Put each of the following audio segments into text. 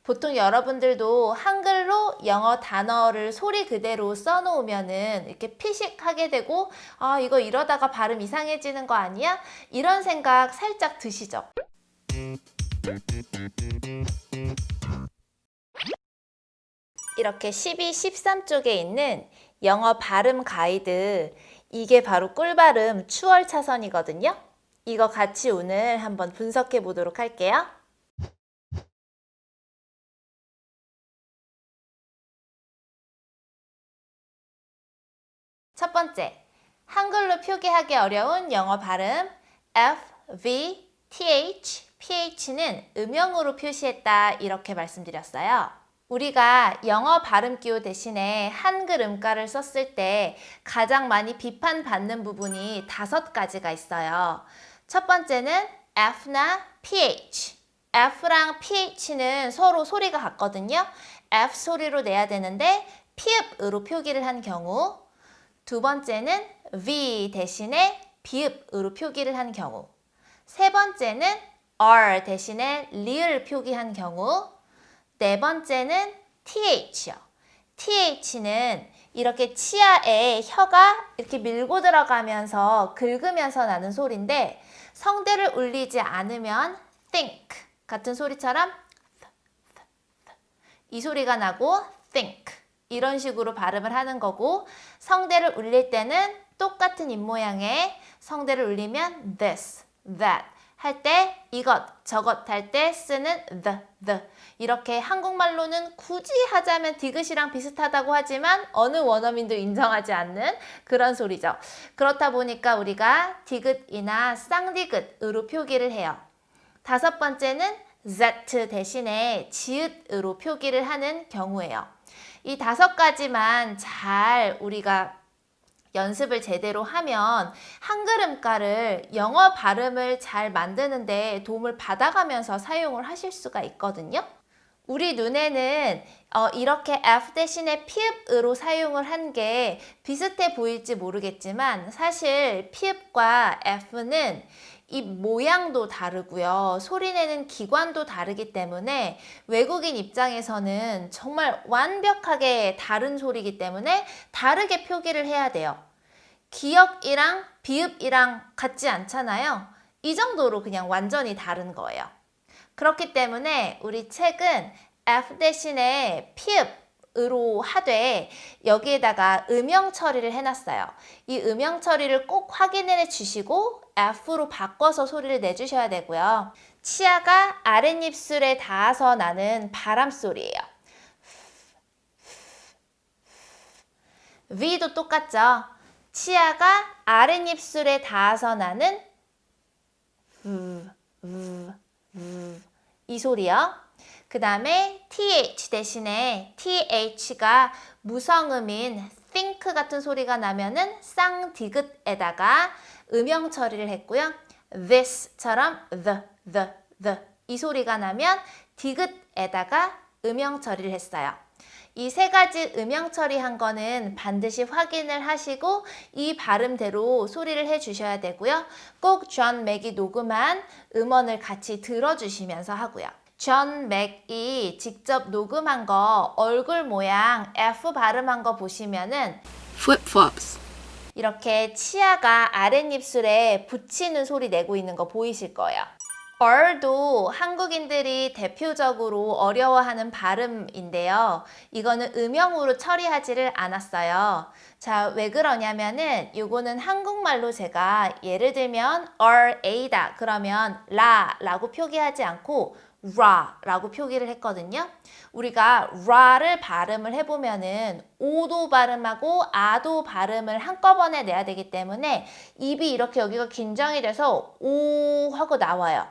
보통 여러분들도 한글로 영어 단어를 소리 그대로 써놓으면은 이렇게 피식하게 되고 이거 이러다가 발음 이상해지는 거 아니야? 이런 생각 살짝 드시죠? 이렇게 12, 13쪽에 있는 영어 발음 가이드, 이게 바로 꿀발음 추월차선이거든요. 이거 같이 오늘 한번 분석해 보도록 할게요. 첫 번째, 한글로 표기하기 어려운 영어 발음 F, V, TH, PH는 음영으로 표시했다 이렇게 말씀드렸어요. 우리가 영어 발음 기호 대신에 한글 음가를 썼을 때 가장 많이 비판받는 부분이 5가지가 있어요. 첫 번째는 F나 PH. F랑 PH는 서로 소리가 같거든요. F 소리로 내야 되는데 피읍으로 표기를 한 경우. 두 번째는 V 대신에 비읍으로 표기를 한 경우. 세 번째는 R 대신에 리을 표기한 경우. 네 번째는 TH요. TH는 이렇게 치아에 혀가 이렇게 밀고 들어가면서 긁으면서 나는 소리인데 성대를 울리지 않으면 think 같은 소리처럼 이 소리가 나고 think 이런 식으로 발음을 하는 거고, 성대를 울릴 때는 똑같은 입모양의 성대를 울리면 this, that 할 때 이것, 저것 할 때 쓰는 the 이렇게 한국말로는 굳이 하자면 디귿이랑 비슷하다고 하지만 어느 원어민도 인정하지 않는 그런 소리죠. 그렇다 보니까 우리가 디귿이나 쌍디귿으로 표기를 해요. 다섯 번째는 z 대신에 지읒으로 표기를 하는 경우예요. 이 5가지만 잘 우리가 연습을 제대로 하면 한글 음가를 영어 발음을 잘 만드는 데 도움을 받아가면서 사용을 하실 수가 있거든요. 우리 눈에는 이렇게 F 대신에 피읍으로 사용을 한 게 비슷해 보일지 모르겠지만 사실 피읍과 F는 입 모양도 다르고요. 소리내는 기관도 다르기 때문에 외국인 입장에서는 정말 완벽하게 다른 소리이기 때문에 다르게 표기를 해야 돼요. 기역이랑 비읍이랑 같지 않잖아요. 이 정도로 그냥 완전히 다른 거예요. 그렇기 때문에 우리 책은 F 대신에 피읍으로 하되 여기에다가 음영 처리를 해놨어요. 이 음영 처리를 꼭 확인해 주시고 F로 바꿔서 소리를 내주셔야 되고요. 치아가 아랫입술에 닿아서 나는 바람 소리예요. V도 똑같죠. 치아가 아랫입술에 닿아서 나는 이 소리요. 그 다음에 TH 대신에 TH가 무성음인 think 같은 소리가 나면은 쌍디귿에다가 음영 처리를 했고요. this처럼 the 이 소리가 나면 디귿에다가 음영 처리를 했어요. 이 3가지 음영 처리한 거는 반드시 확인을 하시고 이 발음대로 소리를 해주셔야 되고요. 꼭 존 맥이 녹음한 음원을 같이 들어주시면서 하고요. 존 맥이 직접 녹음한 거 얼굴 모양 F 발음한 거 보시면은 flip-flops. 이렇게 치아가 아랫입술에 붙이는 소리 내고 있는 거 보이실 거예요. R도 한국인들이 대표적으로 어려워하는 발음인데요. 이거는 음영으로 처리하지를 않았어요. 자, 왜 그러냐면은 이거는 한국말로 제가 예를 들면 RA다 그러면 라라고 표기하지 않고 라라고 표기를 했거든요. 우리가 라를 발음을 해보면은 오도 발음하고 아도 발음을 한꺼번에 내야 되기 때문에 입이 이렇게 여기가 긴장이 돼서 오 하고 나와요.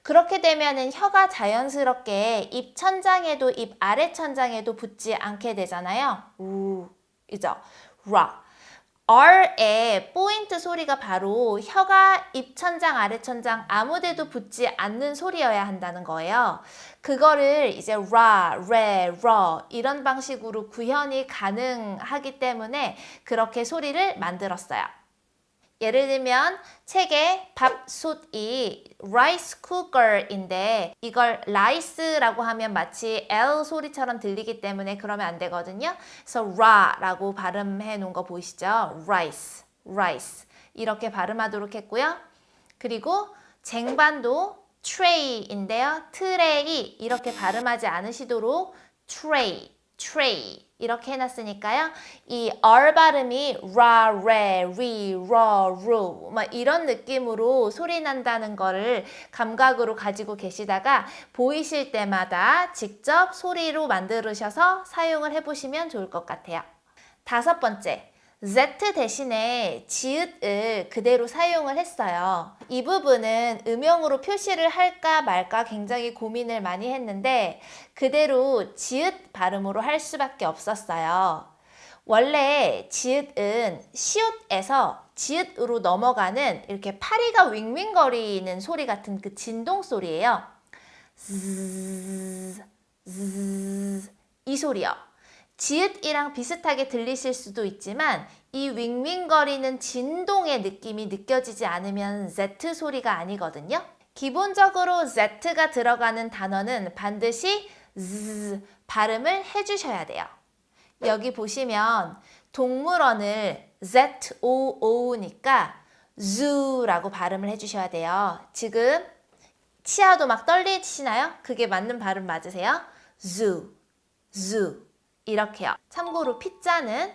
그렇게 되면은 혀가 자연스럽게 입 천장에도 입 아래 천장에도 붙지 않게 되잖아요. 이죠. 라. R의 포인트 소리가 바로 혀가 입천장, 아래천장 아무데도 붙지 않는 소리여야 한다는 거예요. 그거를 이제 라, 레, 러 이런 방식으로 구현이 가능하기 때문에 그렇게 소리를 만들었어요. 예를 들면 책에 밥솥이 rice cooker인데 이걸 rice라고 하면 마치 L 소리처럼 들리기 때문에 그러면 안 되거든요. 그래서 ra라고 발음해 놓은 거 보이시죠? rice, rice 이렇게 발음하도록 했고요. 그리고 쟁반도 tray인데요. 트레이 이렇게 발음하지 않으시도록 tray, tray 이렇게 해놨으니까요. 이 R 발음이 ra, re, ri, ra, ru 막 이런 느낌으로 소리 난다는 거를 감각으로 가지고 계시다가 보이실 때마다 직접 소리로 만들으셔서 사용을 해보시면 좋을 것 같아요. 다섯 번째. Z 대신에 지읒을 그대로 사용을 했어요. 이 부분은 음영으로 표시를 할까 말까 굉장히 고민을 많이 했는데 그대로 지읒 발음으로 할 수밖에 없었어요. 원래 지읒은 시옷에서 지읒으로 넘어가는 이렇게 파리가 윙윙거리는 소리 같은 그 진동 소리예요. zzz, zzz, 이 소리요. 지읒이랑 비슷하게 들리실 수도 있지만 이 윙윙거리는 진동의 느낌이 느껴지지 않으면 Z 소리가 아니거든요. 기본적으로 Z가 들어가는 단어는 반드시 Z 발음을 해주셔야 돼요. 여기 보시면 동물원을 ZOO니까 zoo라고 발음을 해주셔야 돼요. 지금 치아도 막 떨리시나요? 그게 맞는 발음 맞으세요? zoo, zoo. 이렇게요. 참고로 피자는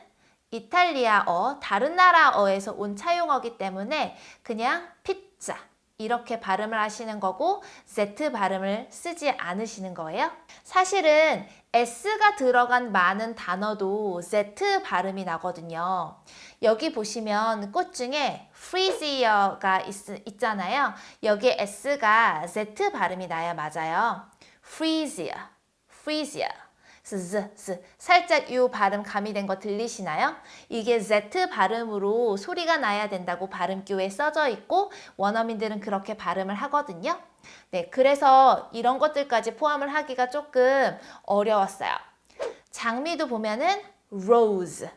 이탈리아어, 다른 나라어에서 온 차용어기 때문에 그냥 피자 이렇게 발음을 하시는 거고 Z 발음을 쓰지 않으시는 거예요. 사실은 S가 들어간 많은 단어도 Z 발음이 나거든요. 여기 보시면 꽃 중에 freezier가 있잖아요. 여기에 S가 Z 발음이 나야 맞아요. freezier, freezier. 살짝 이 발음 가미된 거 들리시나요? 이게 Z 발음으로 소리가 나야 된다고 발음교에 써져 있고 원어민들은 그렇게 발음을 하거든요. 네, 그래서 이런 것들까지 포함을 하기가 조금 어려웠어요. 장미도 보면은 rose,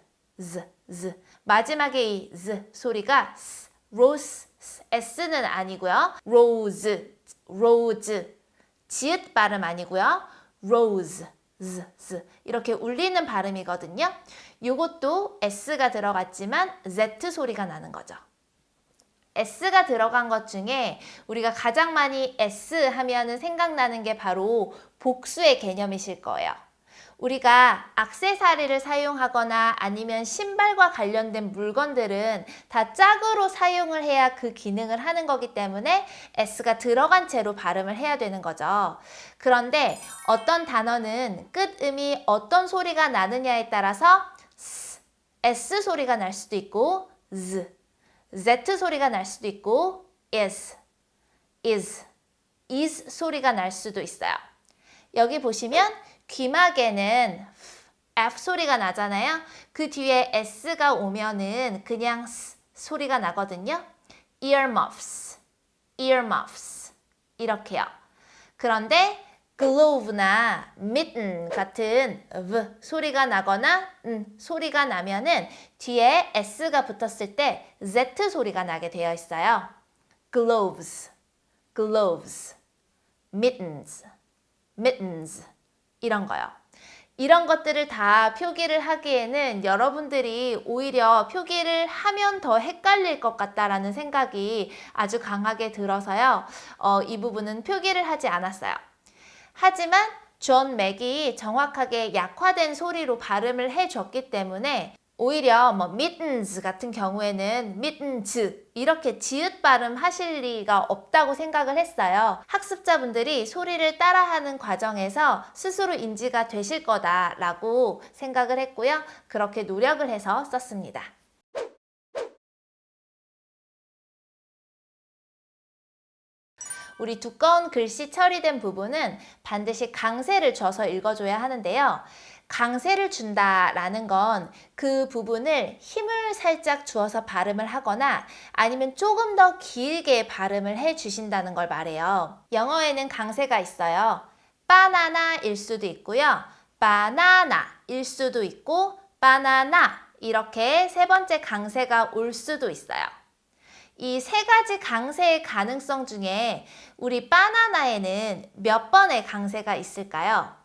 마지막에 이 z 소리가 rose, s는 아니고요. rose, 지읒 발음 아니고요. rose. 이렇게 울리는 발음이거든요. 이것도 S가 들어갔지만 Z 소리가 나는 거죠. S가 들어간 것 중에 우리가 가장 많이 S 하면은 생각나는 게 바로 복수의 개념이실 거예요. 우리가 액세서리를 사용하거나 아니면 신발과 관련된 물건들은 다 짝으로 사용을 해야 그 기능을 하는 거기 때문에 S가 들어간 채로 발음을 해야 되는 거죠. 그런데 어떤 단어는 끝음이 어떤 소리가 나느냐에 따라서 S 소리가 날 수도 있고 Z 소리가 날 수도 있고 is so리가 날 수도 있어요. 여기 보시면 귀마개는 F 소리가 나잖아요. 그 뒤에 S가 오면은 그냥 S 소리가 나거든요. earmuffs 이렇게요. 그런데 glove나 mitten 같은 V 소리가 나거나 소리가 나면은 뒤에 S가 붙었을 때 Z 소리가 나게 되어 있어요. gloves, mittens, 이런 거요. 이런 것들을 다 표기를 하기에는 여러분들이 오히려 표기를 하면 더 헷갈릴 것 같다라는 생각이 아주 강하게 들어서요. 이 부분은 표기를 하지 않았어요. 하지만 존 맥이 정확하게 약화된 소리로 발음을 해줬기 때문에 오히려 뭐 mittens 같은 경우에는 mittens 이렇게 지읒 발음 하실 리가 없다고 생각을 했어요. 학습자분들이 소리를 따라하는 과정에서 스스로 인지가 되실 거다라고 생각을 했고요. 그렇게 노력을 해서 썼습니다. 우리 두꺼운 글씨 처리된 부분은 반드시 강세를 줘서 읽어줘야 하는데요. 강세를 준다라는 건 그 부분을 힘을 살짝 주어서 발음을 하거나 아니면 조금 더 길게 발음을 해 주신다는 걸 말해요. 영어에는 강세가 있어요. 바나나일 수도 있고요. 바나나일 수도 있고 바나나 이렇게 세 번째 강세가 올 수도 있어요. 이 세 가지 강세의 가능성 중에 우리 바나나에는 몇 번의 강세가 있을까요?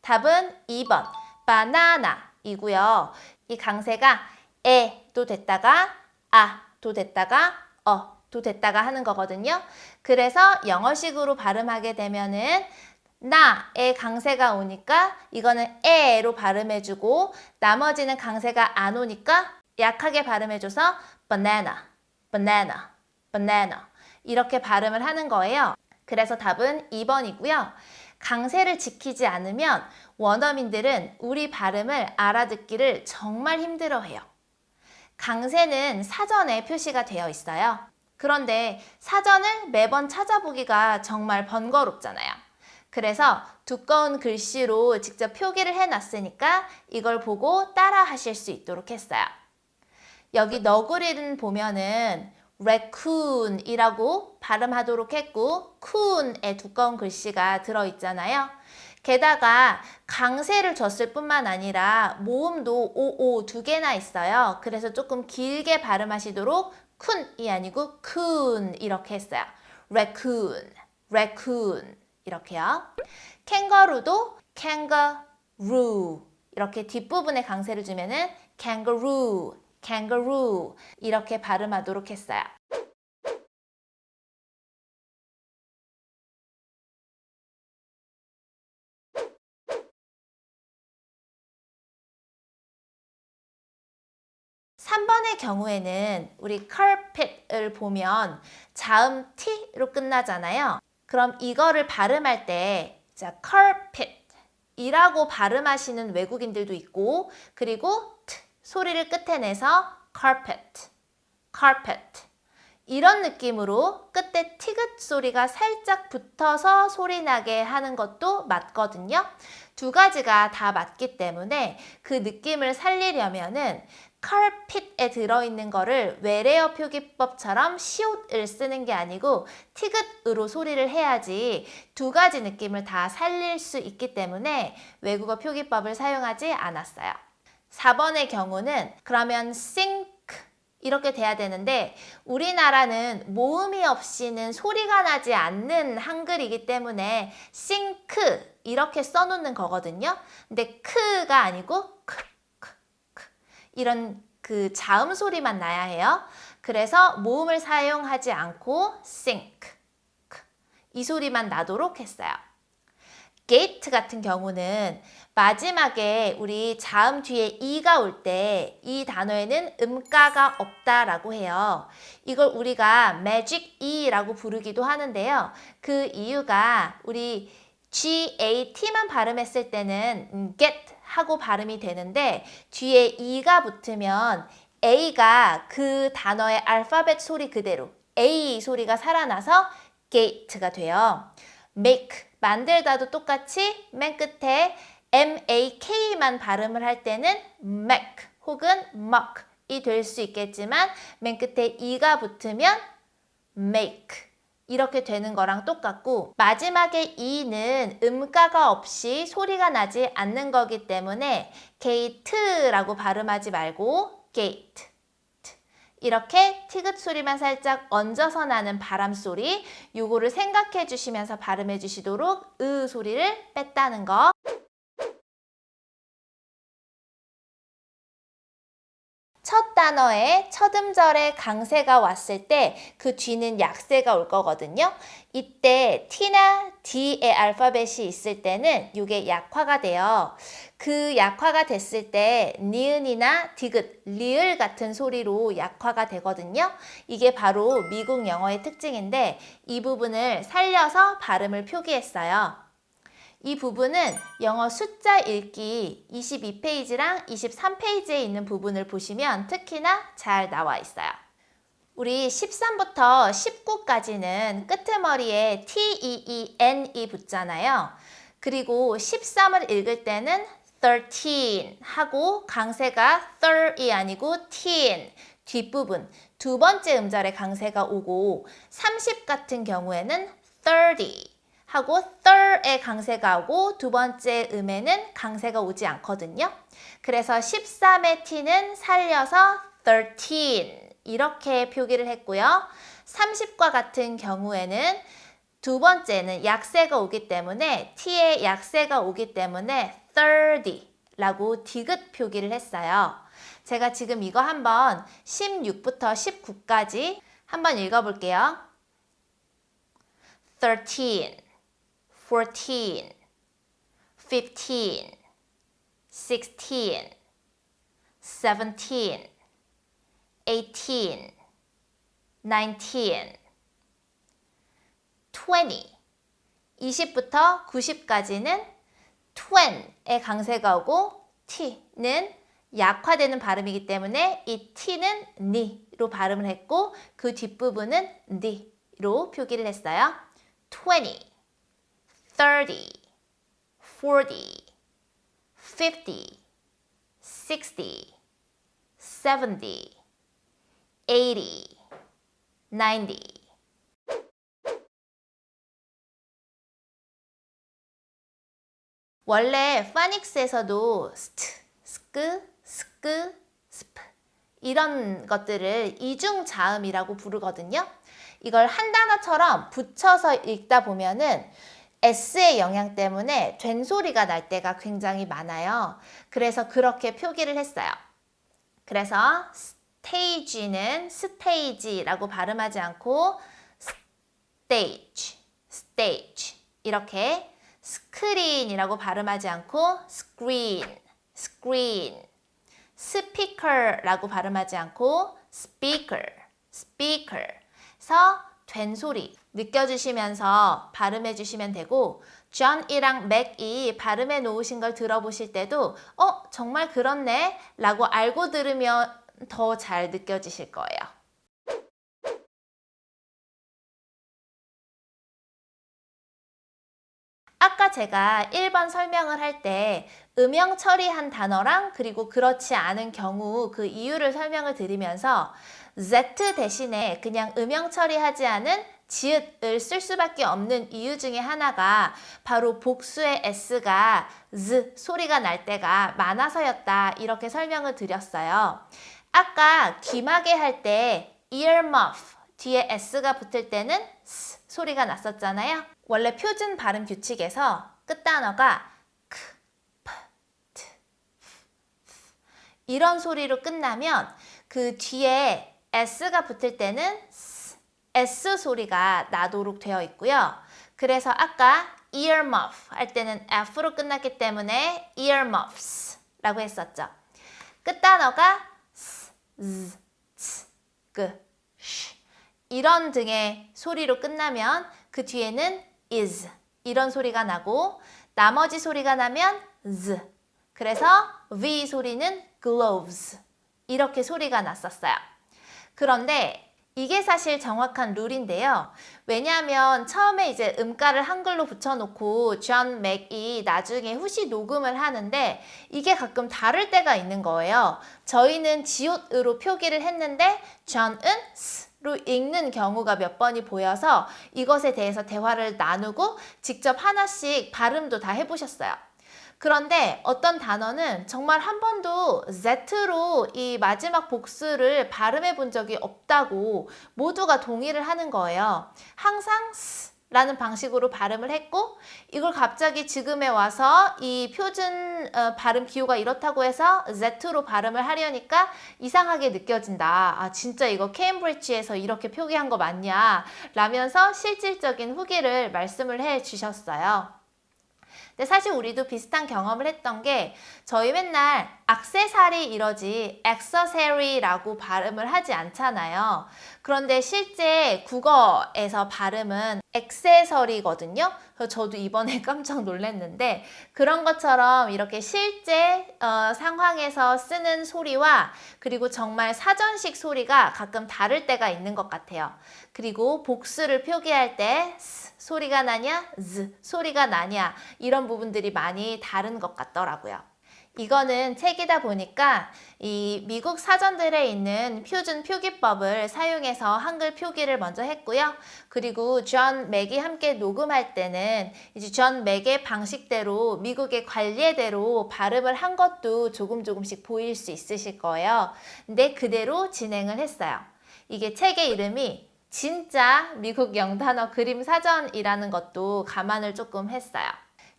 답은 2번 바나나이고요. 이 강세가 에도 됐다가 아도 됐다가 어도 됐다가 하는 거거든요. 그래서 영어식으로 발음하게 되면은 나의 강세가 오니까 이거는 에로 발음해주고 나머지는 강세가 안 오니까 약하게 발음해줘서 banana, banana, banana 이렇게 발음을 하는 거예요. 그래서 답은 2번이고요. 강세를 지키지 않으면 원어민들은 우리 발음을 알아듣기를 정말 힘들어해요. 강세는 사전에 표시가 되어 있어요. 그런데 사전을 매번 찾아보기가 정말 번거롭잖아요. 그래서 두꺼운 글씨로 직접 표기를 해놨으니까 이걸 보고 따라 하실 수 있도록 했어요. 여기 너구리는 보면은 raccoon이라고 발음하도록 했고 coon에 두꺼운 글씨가 들어있잖아요. 게다가 강세를 줬을 뿐만 아니라 모음도 오오 두 개나 있어요. 그래서 조금 길게 발음하시도록 쿤이 아니고 coon 이렇게 했어요. raccoon, raccoon 이렇게요. 캥거루도 kangaroo 이렇게 뒷부분에 강세를 주면은 kangaroo, kangaroo 이렇게 발음하도록 했어요. (3번의) 경우에는 우리 carpet을 보면 자음 t로 끝나잖아요. 그럼 이거를 발음할 때 자, carpet 이라고 발음하시는 외국인들도 있고 그리고 t 소리를 끝에 내서 carpet, carpet 이런 느낌으로 끝에 티귿 소리가 살짝 붙어서 소리나게 하는 것도 맞거든요. 두 가지가 다 맞기 때문에 그 느낌을 살리려면은 carpet에 들어있는 거를 외래어 표기법처럼 시옷을 쓰는 게 아니고 티귿으로 소리를 해야지 두 가지 느낌을 다 살릴 수 있기 때문에 외국어 표기법을 사용하지 않았어요. 4번의 경우는 그러면 sink 이렇게 돼야 되는데 우리나라는 모음이 없이는 소리가 나지 않는 한글이기 때문에 sink 이렇게 써놓는 거거든요. 근데 크가 아니고 이런 그 자음 소리만 나야 해요. 그래서 모음을 사용하지 않고 sink 이 소리만 나도록 했어요. gate 같은 경우는 마지막에 우리 자음 뒤에 이가 올 때 이 단어에는 음가가 없다라고 해요. 이걸 우리가 magic e라고 부르기도 하는데요. 그 이유가 우리 GAT만 발음했을 때는 get 하고 발음이 되는데 뒤에 e가 붙으면 A가 그 단어의 알파벳 소리 그대로 A 소리가 살아나서 gate가 돼요. make 만들다도 똑같이 맨 끝에 mak만 발음을 할 때는 make 혹은 mock이 될 수 있겠지만 맨 끝에 e가 붙으면 make 이렇게 되는 거랑 똑같고 마지막에 e는 음가가 없이 소리가 나지 않는 거기 때문에 gate라고 발음하지 말고 gate 이렇게 티귿 소리만 살짝 얹어서 나는 바람 소리 요거를 생각해 주시면서 발음해 주시도록 으 소리를 뺐다는 거. 첫 단어에 첫 음절에 강세가 왔을 때 그 뒤는 약세가 올 거거든요. 이때 T나 D의 알파벳이 있을 때는 이게 약화가 돼요. 그 약화가 됐을 때 니은이나 디귿, 리을 같은 소리로 약화가 되거든요. 이게 바로 미국 영어의 특징인데 이 부분을 살려서 발음을 표기했어요. 이 부분은 영어 숫자 읽기 22페이지랑 23페이지에 있는 부분을 보시면 특히나 잘 나와 있어요. 우리 13부터 19까지는 끄트머리에 T-E-E-N이 붙잖아요. 그리고 13을 읽을 때는 13 하고 강세가 30이 아니고 teen 뒷부분 두 번째 음절에 강세가 오고 30 같은 경우에는 30 하고 thir의 강세가 오고 두 번째 음에는 강세가 오지 않거든요. 그래서 13의 t는 살려서 13 이렇게 표기를 했고요. 30과 같은 경우에는 두 번째는 약세가 오기 때문에 t에 약세가 오기 때문에 30라고 디귿 표기를 했어요. 제가 지금 이거 한번 16부터 19까지 한번 읽어볼게요. 13, 14, 15, 16, 17, 18, 19, 20, 20부터 90까지는 20의 강세가 오고 t는 약화되는 발음이기 때문에 이 t는 ni로 발음을 했고 그 뒷부분은 ni로 표기를 했어요. 20, 30, 40, 50, 60, 70, 80, 90. 원래 파닉스에서도 스트, 스크, 스크, 스프 이런 것들을 이중 자음이라고 부르거든요. 이걸 한 단어처럼 붙여서 읽다 보면은 S의 영향 때문에 된소리가 날 때가 굉장히 많아요. 그래서 그렇게 표기를 했어요. 그래서 스테이지는 스테이지라고 발음하지 않고 스테이지, 스테이지 이렇게 스크린이라고 발음하지 않고 스크린, 스크린 스피커라고 발음하지 않고 스피커, 스피커 그래서 된소리 느껴주시면서 발음해 주시면 되고 존이랑 맥이 발음해 놓으신 걸 들어보실 때도 정말 그렇네 라고 알고 들으면 더 잘 느껴지실 거예요. 아까 제가 1번 설명을 할 때 음영 처리한 단어랑 그리고 그렇지 않은 경우 그 이유를 설명을 드리면서 Z 대신에 그냥 음영 처리하지 않은 지읒을 쓸 수밖에 없는 이유 중에 하나가 바로 복수의 S가 Z 소리가 날 때가 많아서였다 이렇게 설명을 드렸어요. 아까 귀마개 할 때 earmuff 뒤에 S가 붙을 때는 S 소리가 났었잖아요. 원래 표준 발음 규칙에서 끝단어가 크, 프, 트, 프 이런 소리로 끝나면 그 뒤에 S가 붙을 때는 S 소리가 나도록 되어 있고요. 그래서 아까 earmuff 할 때는 F로 끝났기 때문에 earmuffs 라고 했었죠. 끝단어가 S, Z, 츠, 그, 쉬 이런 등의 소리로 끝나면 그 뒤에는 is 이런 소리가 나고 나머지 소리가 나면 z 그래서 V 소리는 gloves 이렇게 소리가 났었어요. 그런데 이게 사실 정확한 룰인데요. 왜냐하면 처음에 이제 음가를 한글로 붙여놓고 존 맥이 나중에 후시 녹음을 하는데 이게 가끔 다를 때가 있는 거예요. 저희는 지읒으로 표기를 했는데 존은 로 읽는 경우가 몇 번이 보여서 이것에 대해서 대화를 나누고 직접 하나씩 발음도 다 해보셨어요. 그런데 어떤 단어는 정말 한 번도 Z로 이 마지막 복수를 발음해 본 적이 없다고 모두가 동의를 하는 거예요. 항상 라는 방식으로 발음을 했고 이걸 갑자기 지금에 와서 이 표준 발음 기호가 이렇다고 해서 Z로 발음을 하려니까 이상하게 느껴진다. 아 진짜 이거 케임브리지에서 이렇게 표기한 거 맞냐? 라면서 실질적인 후기를 말씀을 해 주셨어요. 근데 사실 우리도 비슷한 경험을 했던 게 저희 맨날 액세서리 이러지 액세서리라고 발음을 하지 않잖아요. 그런데 실제 국어에서 발음은 액세서리거든요. 그래서 저도 이번에 깜짝 놀랐는데 그런 것처럼 이렇게 실제 상황에서 쓰는 소리와 그리고 정말 사전식 소리가 가끔 다를 때가 있는 것 같아요. 그리고 복수를 표기할 때 소리가 나냐, Z 소리가 나냐 이런 부분들이 많이 다른 것 같더라고요. 이거는 책이다 보니까 이 미국 사전들에 있는 표준 표기법을 사용해서 한글 표기를 먼저 했고요. 그리고 존 맥이 함께 녹음할 때는 이제 존 맥의 방식대로 미국의 관례대로 발음을 한 것도 조금씩 보일 수 있으실 거예요. 근데 그대로 진행을 했어요. 이게 책의 이름이 진짜 미국 영단어 그림 사전이라는 것도 감안을 조금 했어요.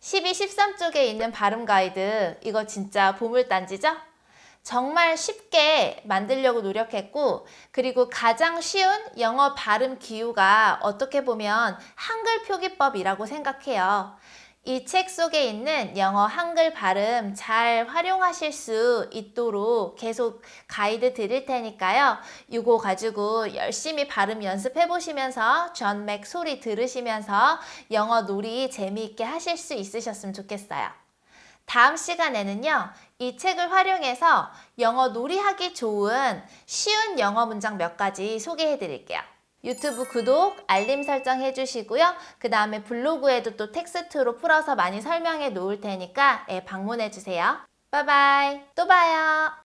12, 13쪽에 있는 발음 가이드, 이거 진짜 보물단지죠? 정말 쉽게 만들려고 노력했고, 그리고 가장 쉬운 영어 발음 기호가 어떻게 보면 한글 표기법이라고 생각해요. 이 책 속에 있는 영어 한글 발음 잘 활용하실 수 있도록 계속 가이드 드릴 테니까요. 이거 가지고 열심히 발음 연습해 보시면서 존 맥 소리 들으시면서 영어 놀이 재미있게 하실 수 있으셨으면 좋겠어요. 다음 시간에는요, 이 책을 활용해서 영어 놀이하기 좋은 쉬운 영어 문장 몇 가지 소개해 드릴게요. 유튜브 구독, 알림 설정 해주시고요. 그 다음에 블로그에도 또 텍스트로 풀어서 많이 설명해 놓을 테니까 방문해 주세요. 바이바이. 또 봐요.